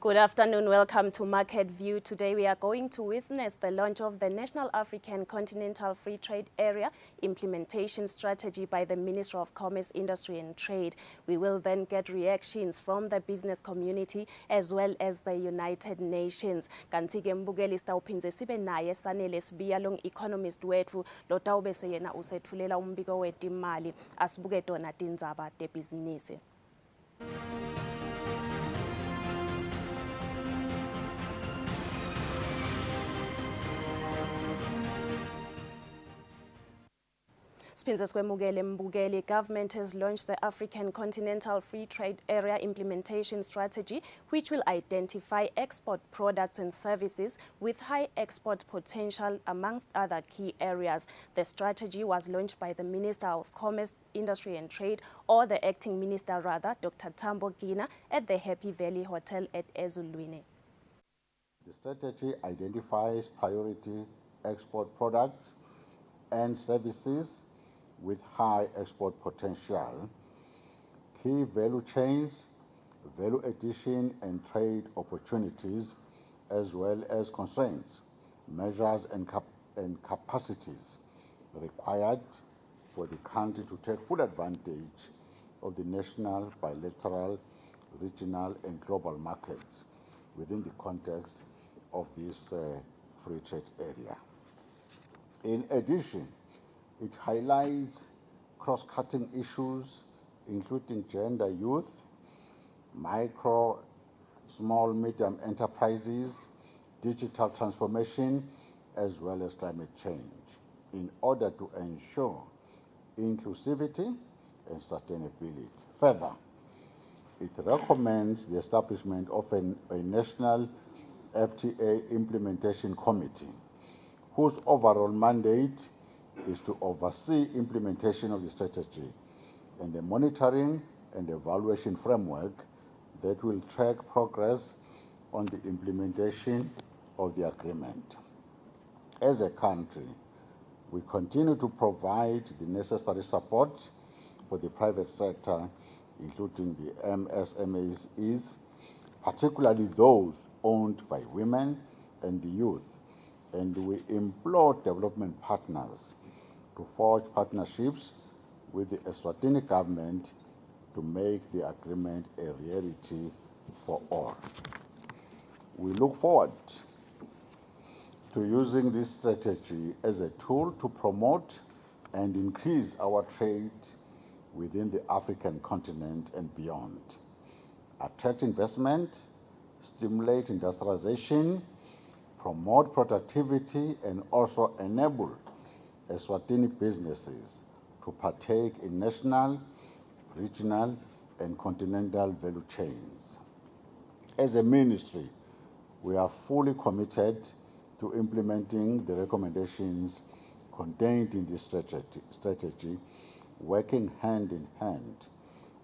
Good afternoon. Welcome to Market View. Today we are going to witness the launch of the National African Continental Free Trade Area Implementation Strategy by the Minister of Commerce, Industry and Trade. We will then get reactions from the business community as well as the United Nations. Kanti-ke mbukeli sitawuphindze sibe naye Sanele Sibiyalong economist wethu lotawube seyena usethulela umbiko wetimali asibuke tona tindzaba tebhizinisi. The government has launched the African Continental Free Trade Area Implementation Strategy, which will identify export products and services with high export potential amongst other key areas. The strategy was launched by the Minister of Commerce, Industry and Trade, or the acting minister rather, Dr. Tambo Gina, at the Happy Valley Hotel at Eswatini. The strategy identifies priority export products and services with high export potential, key value chains, value addition and trade opportunities, as well as constraints, measures and capacities required for the country to take full advantage of the national, bilateral, regional and global markets within the context of this free trade area. In addition, it highlights cross-cutting issues, including gender, youth, micro, small, medium enterprises, digital transformation, as well as climate change, in order to ensure inclusivity and sustainability. Further, it recommends the establishment of a national FTA implementation committee, whose overall mandate is to oversee implementation of the strategy and the monitoring and evaluation framework that will track progress on the implementation of the agreement. As a country, we continue to provide the necessary support for the private sector, including the MSMEs, particularly those owned by women and the youth, and we implore development partners to forge partnerships with the Eswatini government to make the agreement a reality for all. We look forward to using this strategy as a tool to promote and increase our trade within the African continent and beyond, attract investment, stimulate industrialization, promote productivity, and also enable Eswatini businesses to partake in national, regional, and continental value chains. As a ministry, we are fully committed to implementing the recommendations contained in this strategy, working hand in hand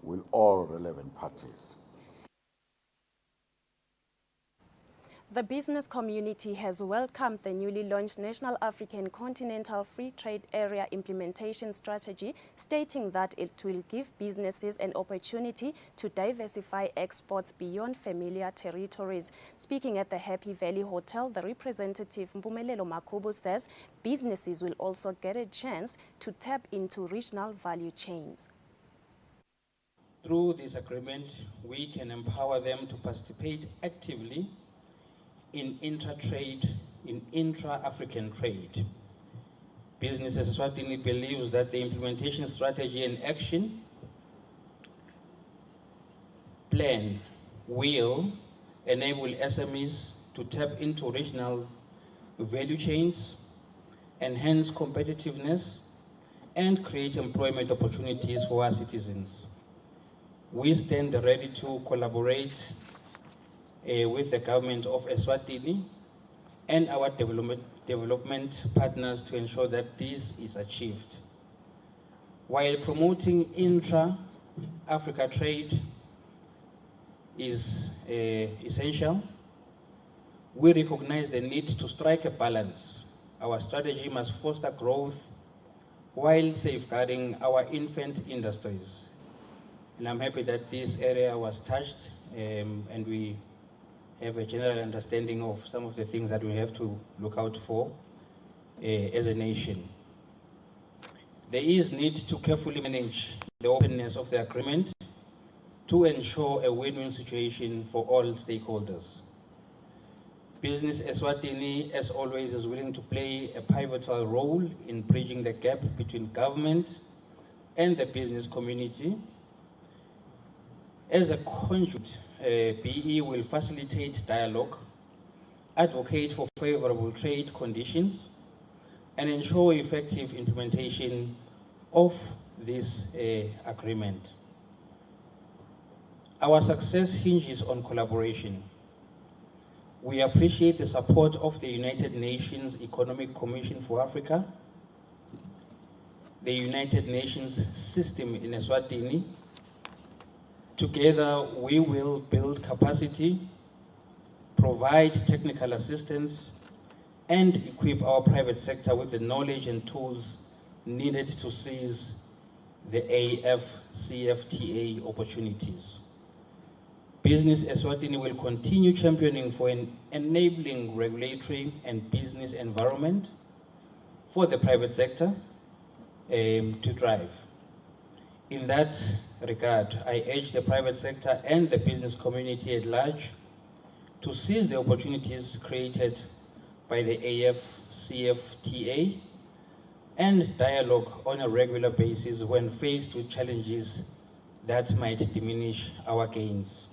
with all relevant parties. The business community has welcomed the newly launched National African Continental Free Trade Area Implementation Strategy, stating that it will give businesses an opportunity to diversify exports beyond familiar territories. Speaking at the Happy Valley Hotel, the representative Mpumelelo Makubu says businesses will also get a chance to tap into regional value chains. Through this agreement, we can empower them to participate actively in intra-African trade. Businesses Eswatini believes that the implementation strategy and action plan will enable SMEs to tap into regional value chains, enhance competitiveness, and create employment opportunities for our citizens. We stand ready to collaborate with the government of Eswatini and our development partners to ensure that this is achieved. While promoting intra-Africa trade is essential, we recognize the need to strike a balance. Our strategy must foster growth while safeguarding our infant industries. And I'm happy that this area was touched and we have a general understanding of some of the things that we have to look out for as a nation. There is need to carefully manage the openness of the agreement to ensure a win-win situation for all stakeholders. Business Eswatini, as always, is willing to play a pivotal role in bridging the gap between government and the business community. As a conduit, BE will facilitate dialogue, advocate for favorable trade conditions, and ensure effective implementation of this agreement. Our success hinges on collaboration. We appreciate the support of the United Nations Economic Commission for Africa, the United Nations system in Eswatini. Together, we will build capacity, provide technical assistance, and equip our private sector with the knowledge and tools needed to seize the AFCFTA opportunities. Business Eswatini will continue championing for an enabling regulatory and business environment for the private sector to thrive. In that regard, I urge the private sector and the business community at large to seize the opportunities created by the AFCFTA and dialogue on a regular basis when faced with challenges that might diminish our gains.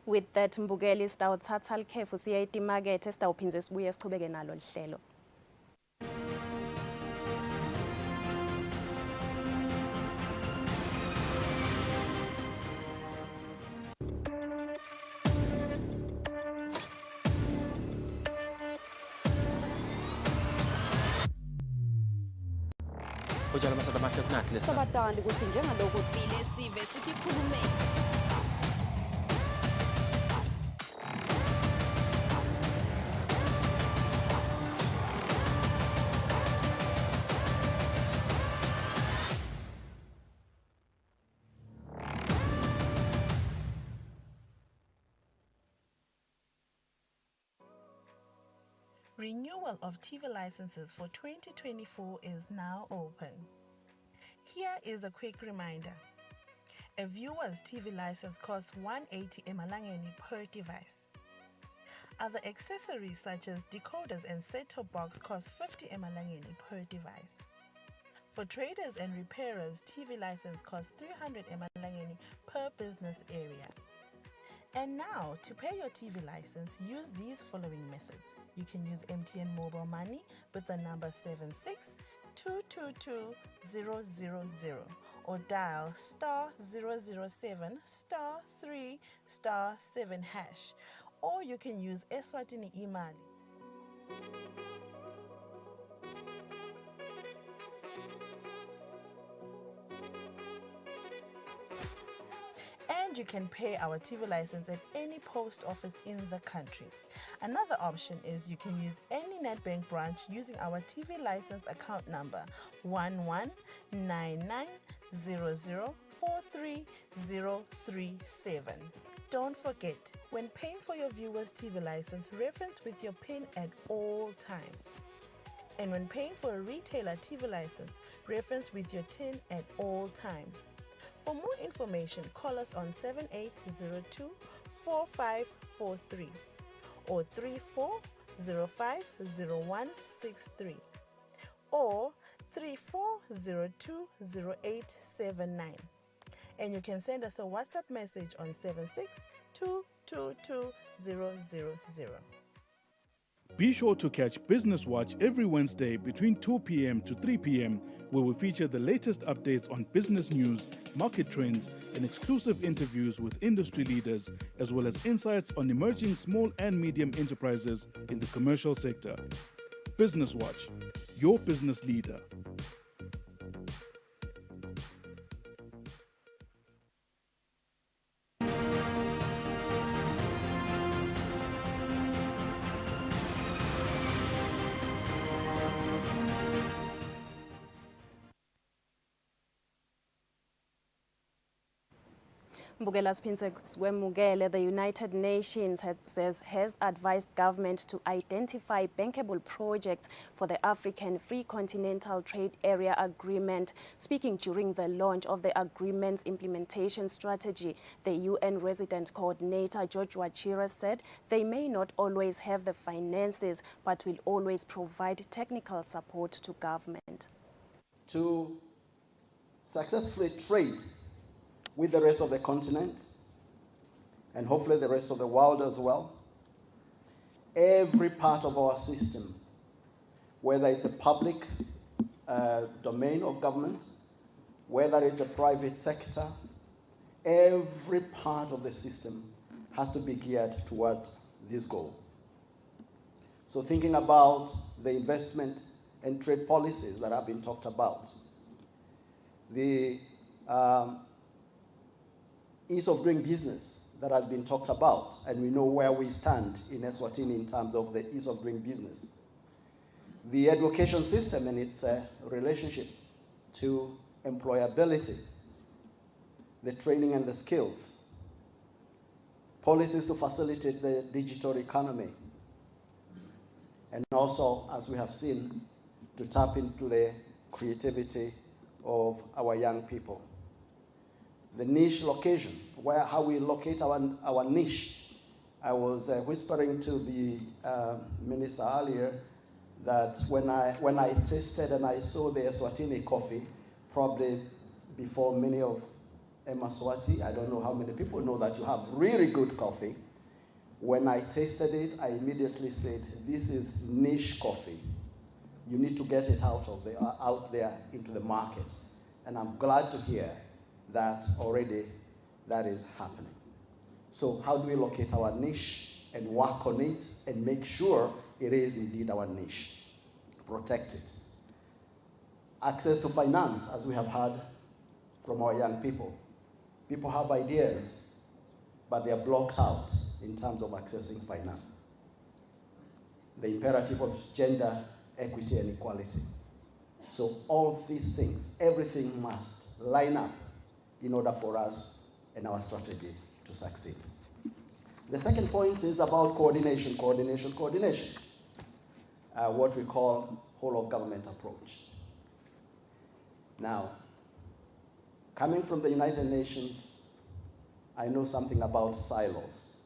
With that, Mbugeli, sitawuthatha likhefu siya etimakethe sitawuphindze sibuye sichubeke nalo lihlelo. Ujala masada mahle kunathi lesa. Sabatandi ukuthi njengalokhu Sibili sive sikhulume. Renewal of TV licenses for 2024 is now open. Here is a quick reminder. A viewer's TV license costs 180 emalangeni per device. Other accessories such as decoders and set-top box cost 50 emalangeni per device. For traders and repairers, TV license costs 300 emalangeni per business area. And now, to pay your TV license, use these following methods. You can use MTN Mobile Money with the number 762222000 or dial *007 *3 *7 hash, or you can use Eswatini Imali. And you can pay our TV license at any post office in the country. Another option is you can use any NetBank branch using our TV license account number 119900430037. Don't forget, when paying for your viewer's TV license, reference with your PIN at all times. And when paying for a retailer TV license, reference with your TIN at all times. For more information, call us on 7802-4543 or 34050163 or 34020879. And you can send us a WhatsApp message on 762222000. Be sure to catch Business Watch every Wednesday between 2 p.m. to 3 p.m. where we feature the latest updates on business news, market trends, and exclusive interviews with industry leaders, as well as insights on emerging small and medium enterprises in the commercial sector. Business Watch, your business leader. Mbukela Siphinze Swemukele, the United Nations has advised government to identify bankable projects for the African Free Continental Trade Area Agreement. Speaking during the launch of the agreement's implementation strategy, the UN resident coordinator George Wachira said they may not always have the finances, but will always provide technical support to government. To successfully trade with the rest of the continent, and hopefully the rest of the world as well, every part of our system, whether it's a public domain of government, whether it's a private sector, every part of the system has to be geared towards this goal. So thinking about the investment and trade policies that have been talked about, the ease of doing business that has been talked about, and we know where we stand in Eswatini in terms of the ease of doing business. The education system and its relationship to employability, the training and the skills, policies to facilitate the digital economy, and also, as we have seen, to tap into the creativity of our young people. The niche location, how we locate our niche. I was whispering to the minister earlier that when I tasted and I saw the Eswatini coffee, probably before many of Eswatini, I don't know how many people know that you have really good coffee. When I tasted it, I immediately said, this is niche coffee. You need to get it out there into the market. And I'm glad to hear that already that is happening. So how do we locate our niche and work on it and make sure it is indeed our niche? Protect it. Access to finance, as we have heard from our young people. People have ideas, but they are blocked out in terms of accessing finance. The imperative of gender equity and equality. So all these things, everything must line up in order for us and our strategy to succeed. The second point is about coordination. What we call whole of government approach. Now, coming from the United Nations, I know something about silos.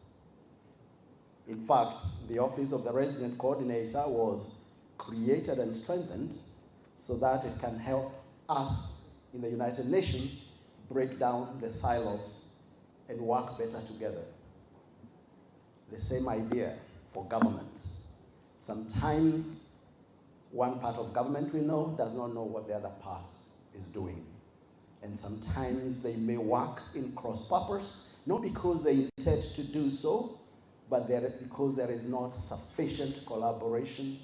In fact, the Office of the Resident Coordinator was created and strengthened so that it can help us in the United Nations break down the silos and work better together. The same idea for governments. Sometimes one part of government we know does not know what the other part is doing. And sometimes they may work in cross-purpose, not because they intend to do so, but because there is not sufficient collaboration.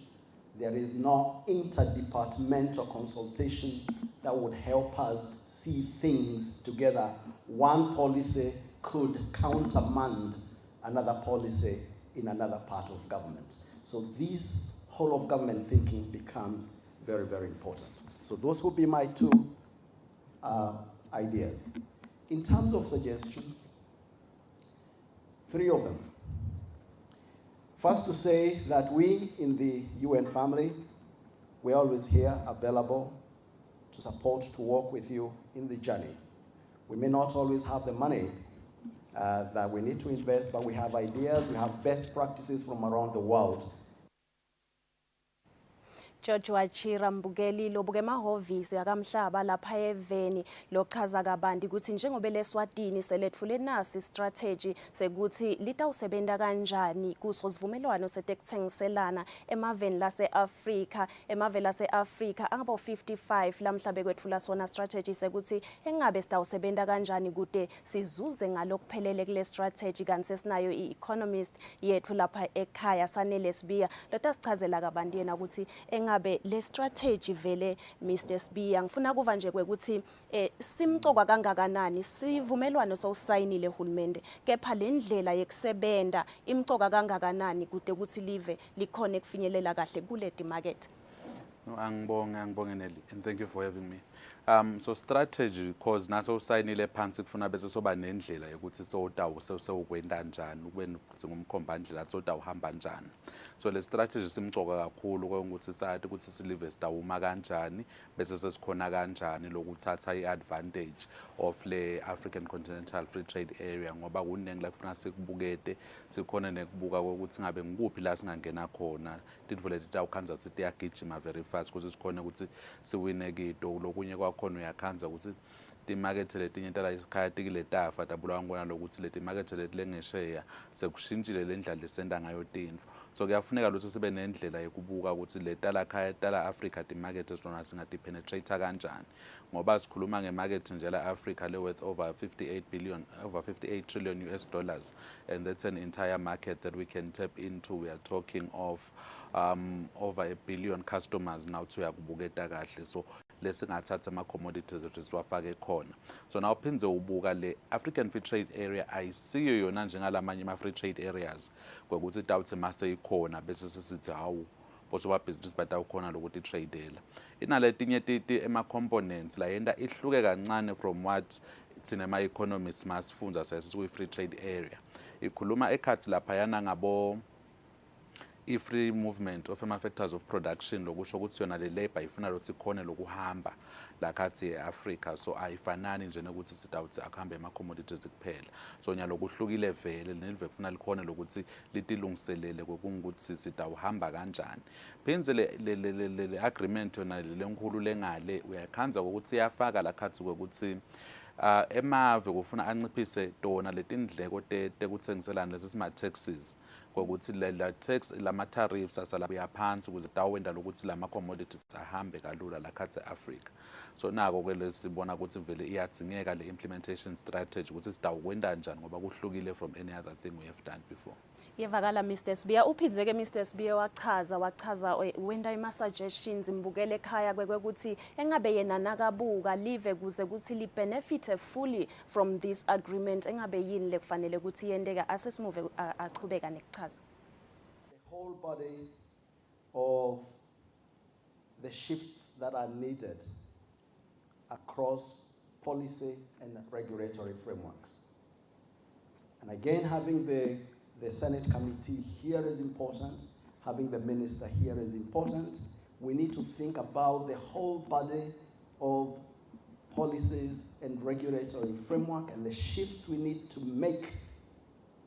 There is no interdepartmental consultation that would help us see things together. One policy could countermand another policy in another part of government. So this whole of government thinking becomes very, very important. So those would be my two ideas. In terms of suggestions, three of them. First, to say that we in the UN family, we're always here available to support, to work with you in the journey. We may not always have the money that we need to invest, but we have ideas, we have best practices from around the world. George Wachira Mbukeli lobuke emahhovisi akamhlaba lapha eveni lochaza kabanti ukuthi njengoba leSwatini selethule nasi strategy sekuthi litawusebenta kanjani kuso sivumelwano setekuthengiselana emaveni lase-Afrika angaba 55 lamhlabe kwethula sona strategy sekuthi engabe sitawusebenta kanjani kude sizuze ngalokuphelele kule strategy kanti sesinayo i-economist yethu lapha ekhaya Sanele Sibiya lotasichazela kabanti yena ukuthi ngabe le strategy vele Mr Sibiya ngifuna kuva nje kwekuthi simcoka kangakanani sivumelwano sowusayinile uhulumende kepha le ndlela yekusebenta imcoka kangakanani kude ukuthi live likhona kufinyelela kahle kule market. No, angibonge Nelly, and thank you for having me. So strategy cause naso usayinile phansi kufuna bese soba nendlela yokuthi sowutawu sewukwenda kanjani kube ngumkhombandlela sowutawuhamba kanjani. So le strategy simcoka kakhulu ukuthi sathi ukuthi silive sitawuma kanjani bese sesikhona kanjani lokuthatha iadvantage of le African Continental Free Trade Area ngoba kuningi la kufuna sikubukete sikhona nekubuka ukuthi ngabe ngikuphi la singangena khona tintfo leti tawukhanza ukuthi tiyagijima very fast ukuthi sikhona ukuthi siwine kito lokunye kwakhona uyakhanza ukuthi timakethe letinye tala ikhaya tikile tafa tabulawa ngona lokuthi leti market leti lengesheya sekushintshile le ndlela lesenda ngayo tintfo. So kuyafuneka ukuthi sibe nendlela yokubuka ukuthi le tala khaya tala Africa timakethe sona singati penetrate kanjani ngoba sikhuluma ngemarket nje la Africa le worth over 58 trillion US dollars, and that's an entire market that we can tap into. We are talking of over 1 billion customers now to yakubuketa kahle. So lesingathatha ama-commodities ethu siwafake khona. So now uphinze ubuka le African Free Trade Area ayisiyo yona njengalamanye ama-free trade areas kwekuthi tawuthi mase ikhona bese sisithi hawu bosomabhizinisi batawukhona lokuthi tradela. Inaletinye ema-components la yenda ihluke kancane from what thina ama-economists masifundza sesiku-free trade area. Ikhuluma ekhathi laphayana ngabo i-free movement of ama-factors of production lokusho ukuthi yona le labor ifuna lokuthi khone lokuhamba lakhathi e-Africa. So ayifanani nje nokuthi sitawuthi akuhambe ama-commodities kuphela. So nyalo kuhlukile vele nelive kufuna likhone lokuthi litilungiselele kokungukuthi sitawuhamba kanjani. Phinze le agreement yona lenkulu lengale uyakhanza ukuthi iyafaka lakhathi kokuthi emave kufuna anciphise tona letindleko tekuthengiselana lesi sima-taxes kokuthi la tax lama-tariffs asalabuya phansi ukuze tawenda lokuthi lama-commodities ahambe kalula lakhathi e-Africa. So nako-ke lesibona ukuthi vele iyadzingeka le implementation strategy ukuthi sitawukwenda njani ngoba kuhlukile from any other thing we have done before. Yevakala Mr. Sibiya uphizeke Mr. Sibiya wachaza wenda ima-suggestions imbukele ekhaya kwekuthi engabe yena nakabuka live kuze kuthi li-benefite fully from this agreement engabe yini lekufanele ukuthi yendeka asesimuve achubeka nekuchaza. The whole body of the shifts that are needed across policy and regulatory frameworks. And again, having the Senate committee here is important. Having the minister here is important. We need to think about the whole body of policies and regulatory framework and the shifts we need to make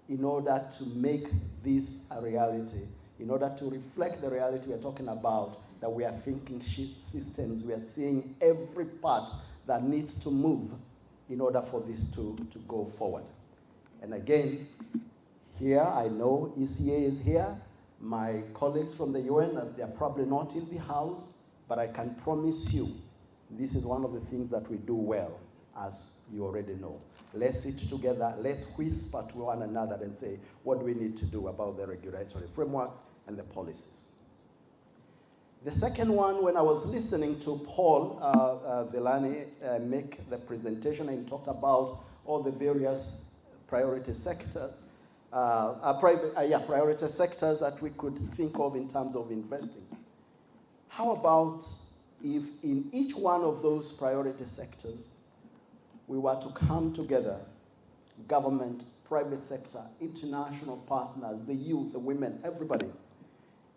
in order to make this a reality, in order to reflect the reality we're talking about, that we are thinking shift systems, we are seeing every part that needs to move in order for this to go forward. And again, here, I know ECA is here. My colleagues from the UN, they're probably not in the house, but I can promise you, this is one of the things that we do well, as you already know. Let's sit together, let's whisper to one another and say, what do we need to do about the regulatory frameworks and the policies? The second one, when I was listening to Paul Villani make the presentation and talked about all the various priority sectors, priority sectors that we could think of in terms of investing. How about if in each one of those priority sectors, we were to come together, government, private sector, international partners, the youth, the women, everybody,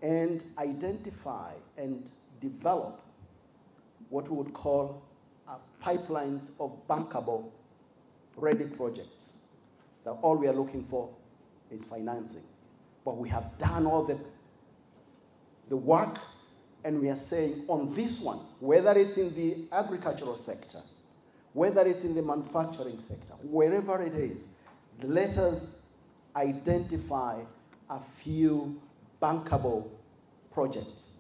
and identify and develop what we would call pipelines of bankable, ready projects, that all we are looking for is financing. But we have done all the work, and we are saying on this one, whether it's in the agricultural sector, whether it's in the manufacturing sector, wherever it is, let us identify a few bankable projects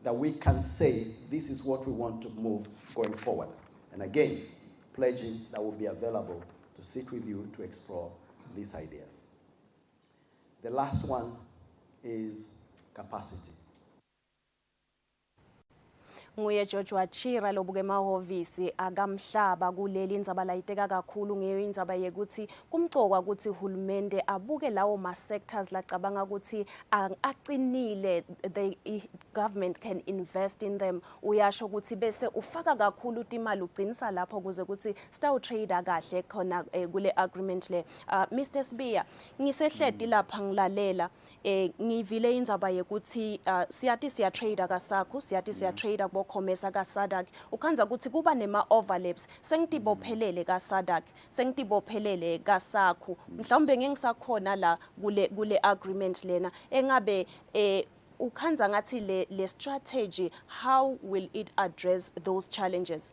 that we can say this is what we want to move going forward. And again, pledging that will be available to sit with you to explore these ideas. The last one is capacity. nguye George Wachira lobuke emahhovisi akamhlaba kuleli indzaba layiteka kakhulu ngeyindzaba yekuthi kumcokwa ukuthi uhulumende abuke lawo ma sectors lacabanga ukuthi aqinile, the government can invest in them. Uyasho ukuthi bese ufaka kakhulu imali ugcinisa lapho kuze ukuthi staw trader kahle khona kule agreement le. Mr Sibiya, ngisehledi lapha ngilalela ngivile indzaba yekuthi siyathi siya trader kasakho, siyathi siya trader kubo commerce ka SADC. Ukhanza ukuthi kuba nema overlaps. Sengitibophelele ka SADC, sengitibophelele kasakho. Mhlawumbe ngengisakhona la kule agreement lena engabe ukhanza ngathi le strategy, how will it address those challenges?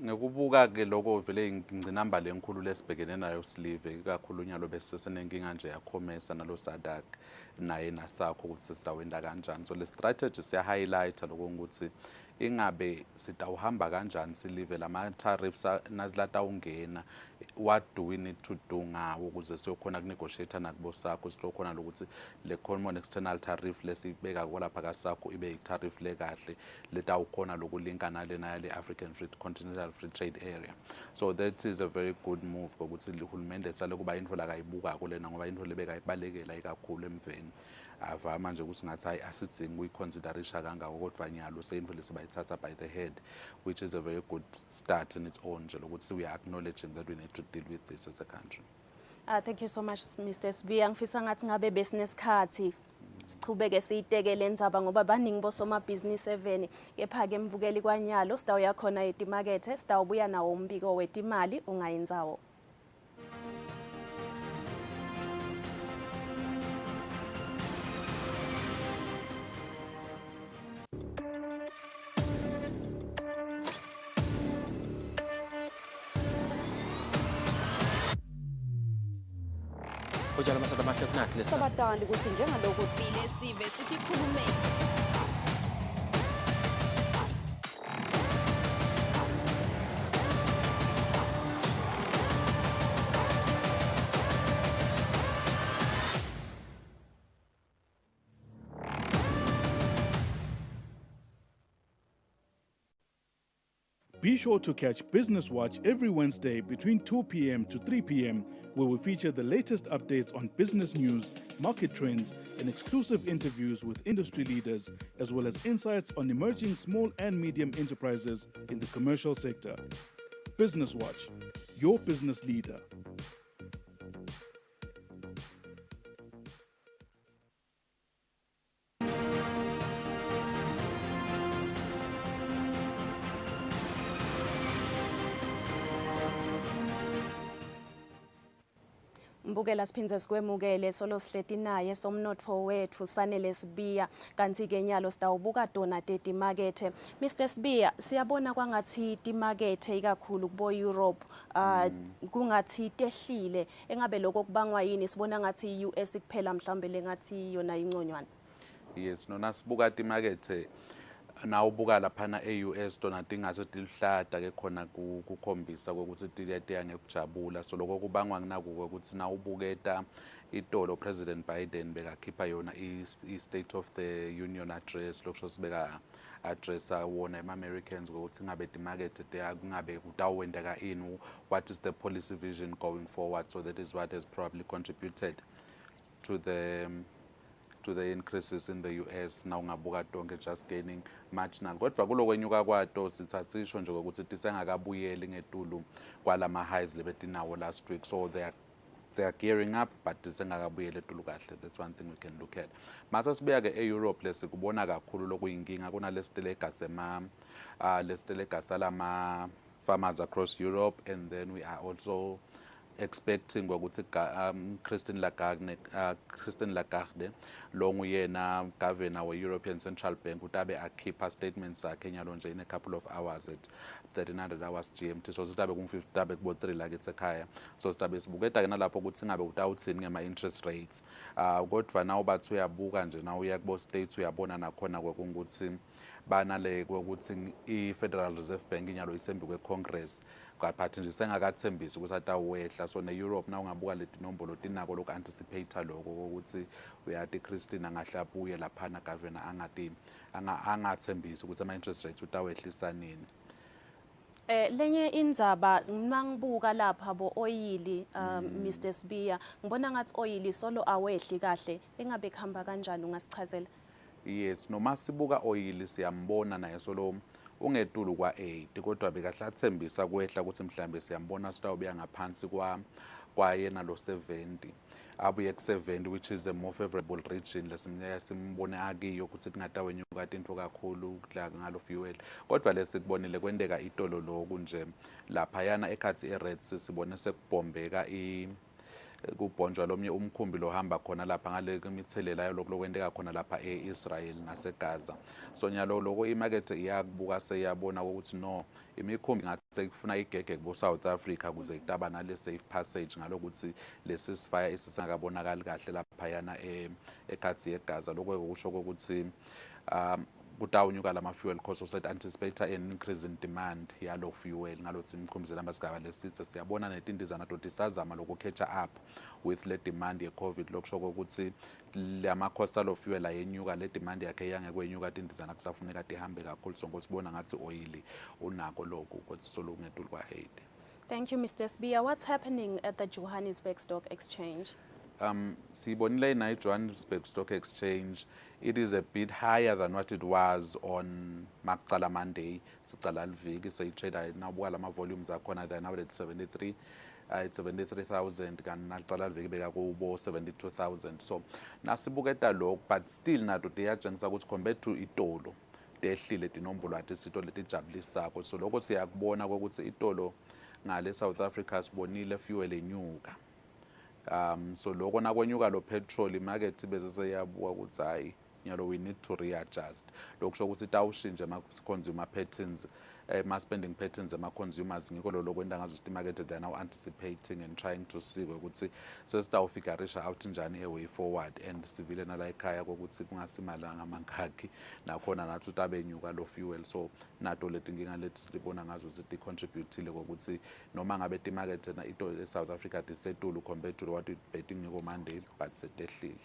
Ngikubuka ke lokho vele ingcinamba lenkulu lesibhekene nayo silive ikakhulu nyalo bese senenkinga nje ya commerce nalo SADC naye nasakho ukuthi sidawenda kanjani. So le strategy siya highlight lokho ukuthi ingabe sitawuhamba kanjani silive lama tariffs nalatawungena, what do we need to do ngawo ukuze siyokhona kunegotiate nakubo sakho sizokhona lokuthi le common external tariff lesibeka kolapha kasakho ibe i-tariff le kahle letawukhona lokulinka nalena yale African Continental Free Trade Area. So that is a very good move ukuthi uhulumende sale kuba into la kayibuka kulena ngoba into lebeka ibalekela ikakhulu emveni ava manje ukuthi ngathi hayi asidzingi uyiconsiderisha kangako kodwa nyalo seyinto lesibayithatha by the head, which is a very good start in its own nje lokuthi we are acknowledging that we need to deal with this as a country. Thank you so much Mr Sibiya. Ngifisa ngathi ngabe besinesikhathi sichubeke siyitekele indzaba ngoba baningi bosomabhizinisi 7 kepha ke mbukeli kwanyalo sitawuya khona etimakethe sitawubuya nawo umbiko wetimali ungayinzawo. Ujala masada mahle kunathi lesa. Sabatandi ukuthi njengalokhu sivile sive sithi khulumeni. Be sure to catch Business Watch every Wednesday between 2 p.m. to 3 p.m., where we feature the latest updates on business news, market trends, and exclusive interviews with industry leaders, as well as insights on emerging small and medium enterprises in the commercial sector. Business Watch, your business leader. Mbukela siphinze sikwemukele solo sihleti naye somnotfo wethu Sanele Sibiya kanti ke nyalo sitawubuka dona etimakethe. Mr Sibiya, siyabona kwangathi timakethe ikakhulu kubo Europe kungathi tehlile, engabe lokho kubangwa yini? Sibona ngathi US kuphela mhlambe lengathi yona inconywana. Yes, nona sibuka timakethe nawubuka laphana e-US dona tingase tilihlada ke khona kukhombisa ukuthi tiya ngekujabula. So lokho kubangwa nginakuko ukuthi nawubuketa itolo President Biden bekakhipha yona i-State of the Union address lokusho sibeka addressa wona ama-Americans ukuthi ngabe timakethe kungabe kutawuwendeka ini, what is the policy vision going forward. So that is what has probably contributed to the increases in the US. Now ngabuka tonke just gaining marginal. Kodwa kulokwenyuka kwato sithatsisho nje ukuthi tisengakabuyeli ngetulu kwalama highs lebetinawo last week. So they are gearing up but tisengakabuyeli etulu kahle. That's one thing we can look at. Mase sibuya ke e-Europe lesikubona kakhulu lokuyinkinga kunalesiteleka lesiteleka salama farmers across Europe, and then we are also expecting ukuthi Christine Lagarde lo nguyena governor we-European Central Bank utabe akhipha statements zakhe nyalo nje in a couple of hours at 1300 hours GMT. So sitabe kum-50 tabe kubo 3 la kithi ekhaya. So sitabe sibuketa ke nalapho ukuthi ngabe utawuthini ngema-interest rates. Kodwa nawo bathi uyabuka nje nawo uya kubo states uyabona nakhona ukuthi banale kokuthi i-Federal Reserve Bank inyalo isembi kwe-Congress but nje sengakathembisi ukuthi atawehla. So ne-Europe na ungabuka leti nombolo tinako lokhu anticipate lokho ukuthi uyati Christine angahle abuye laphana governor angathembisi ukuthi ama-interest rates utawehlisa nini. Lenye indzaba mangibuka lapha bo oyili Mr Sibiya ngibona ngathi oyili solo awehli kahle engabe khamba kanjani ungasichazela? Yes, noma sibuka oyili siyambona naye solo ungetulu kwa 80 kodwa bekahlathembisa kwehla ukuthi mhlambe siyambona sitawubuya ngaphansi kwa yena lo 70 abuye ku 70 which is a more favorable region lesimnye simbone akiyo ukuthi kungatawenyuka into kakhulu ngalo fuel kodwa lesikubonile kwendeka itolo lokhu nje lapha yana ekhathi eReds sibone sekubhombeka kubhonjwa lomnye umkhumbi lohamba khona lapha ngale kemithelela yalokho lokwendeka khona lapha eIsrael naseGaza. So nyalo lokho imarket iyakubuka seyabona ukuthi no imikhumbi ngathi sekufuna igege kubo South Africa kuze kutaba nale safe passage ngalokuthi le ceasefire isisangabonakali kahle lapha yana ekhathi yeGaza. Lokho kusho ukuthi kutawunyuka lama-fuel costs so anticipate an increase in demand yalo fuel ngalothi imkhumbuzela masigaba lesithe siyabona netindizana toti sazama lokuketcha up with le demand ye-COVID lokusho ukuthi lama-cost alo fuel ayenyuka le demand yakhe yangekwenyuka tindizana kusafuneka tihambe kakhulu so ngosibona ngathi oyili unako lokhu ukuthi solungetulu kwa-80. Thank you Mr Sibiya. What's happening at the Johannesburg Stock Exchange? Siyibonile na Johannesburg Stock Exchange, it is a bit higher than what it was on Makcala Monday. Sicala liviki seyitrade nabuka lama volumes akhona they now at 73 it's 73,000 kan nacala liviki beka kubo 72,000. So nasibuketa lokho but still nato tiyatshengisa ukuthi compared to itolo tehlile tinombolo athi sito letijabulisako. So lokho siyakubona ukuthi itolo ngale South Africa sibonile fuel enyuka. So lokho nakwenyuka lo petrol imarket bese seyabuka ukuthi hayi nyalo we need to readjust lokusho ukuthi tawushinje ama consumer patterns ma spending patterns ama consumers ngiko lo kwenda ngazo imarket they are now anticipating and trying to see ukuthi sesitawufikarisha out njani a way forward and sivile nala ekhaya ukuthi kungasimalanga amakhakhi nakhona nathi utabenyuka lo fuel. So nato leti nginga leti sibona ngazo zithi contributile ukuthi noma ngabe imarket na ito eSouth Africa tisetulu compared to what it betting ngiko Monday but setehlile.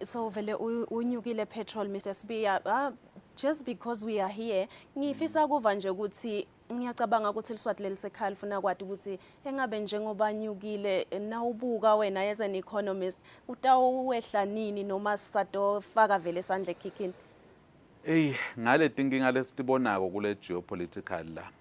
So vele unyukile petrol Mr Sibiya, just because we are here ngifisa kuva nje ukuthi ngiyacabanga ukuthi liswati lelisekhaya lifuna kwathi ukuthi engabe njengoba nyukile nawubuka wena as an economist utawuwehla nini noma sisatofaka vele esandla ekhikhini? Ngale tinkinga lesitibonako kule geopolitical la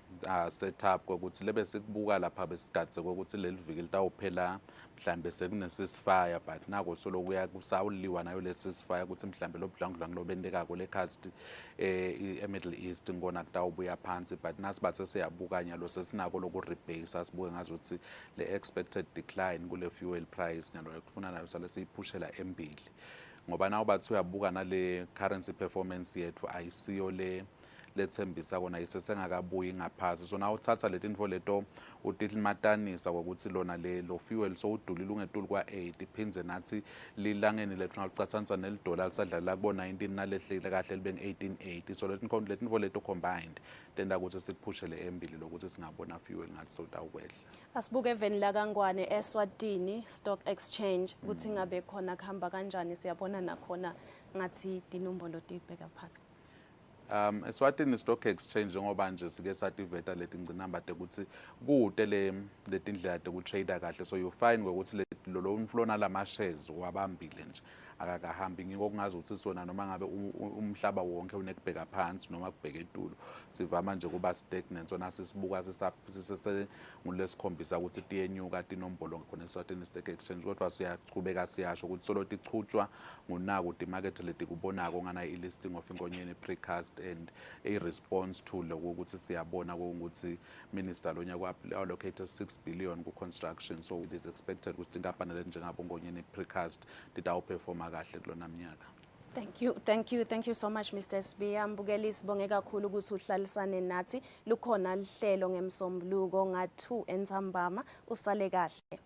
setup kokuthi lebe sikubuka lapha besikhatse kokuthi leli viki litawuphela mhlambe sekune ceasefire but nako solo kuya kusawuliwa nayo le ceasefire ukuthi mhlambe lo budlangudlangu lobendekako le coast eMiddle East ngona kutawubuya phansi but nasibathe siyabukanya lo sesinako loku rebase asibuke ngazo ukuthi le expected decline kule fuel price nyalo kufuna nayo sale siyiphushela embili ngoba nawo bathi uyabuka nale currency performance yethu ayisiyo lethembisa kona isesengakabuyi ngaphasi. So na uthatha letinfo leto utilimatanisa ukuthi lona lo fuel so udulile ungetulu kwa-8 iphindze nathi lilangeni lethu ngacathanisa nelidola lisadlala kubo 19 nalehlile kahle libe nge-1880. So letinfo leto combined tenda ukuthi sikuphushele embili lokuthi singabona fuel ngathi sotawukwehla. Asibuke eveni lakangwane Eswatini Stock Exchange ukuthi ngabe khona kuhamba kanjani siyabona nakhona ngathi tinombolo tibheka phasi. Eswatini Stock Exchange ngoba nje sike sativeta leti ngcinamba ukuthi kude letindlela tekutrade kahle so you find ukuthi lo inflow nalama shares wabambile nje akakahambi ngiko kungazi ukuthi sona noma ngabe umhlaba wonke unekubheka phansi noma kubheka etulo sivama nje kuba stagnant sona sisibuka sisese ngulesikhombisa ukuthi tiyenyuka tinombolo khona Eswatini Stock Exchange kodwa siyaqhubeka siyasho ukuthi solo tichutshwa ngunako imarket leti kubonako ngana i-listing of inkonyeni precast and a response to lokho ukuthi siyabona ukuthi minister lonyaka allocate 6 billion ku construction so it is expected ukuthi inkampani lenjengabo ngonyeni precast titawu perform kahle kulona mnyaka. Thank you so much Mr Sibiya. Mbukeli sibonge kakhulu ukuthi uhlalisane nathi lukhona lihlelo ngemsombuluko nga2 entsambama usale kahle.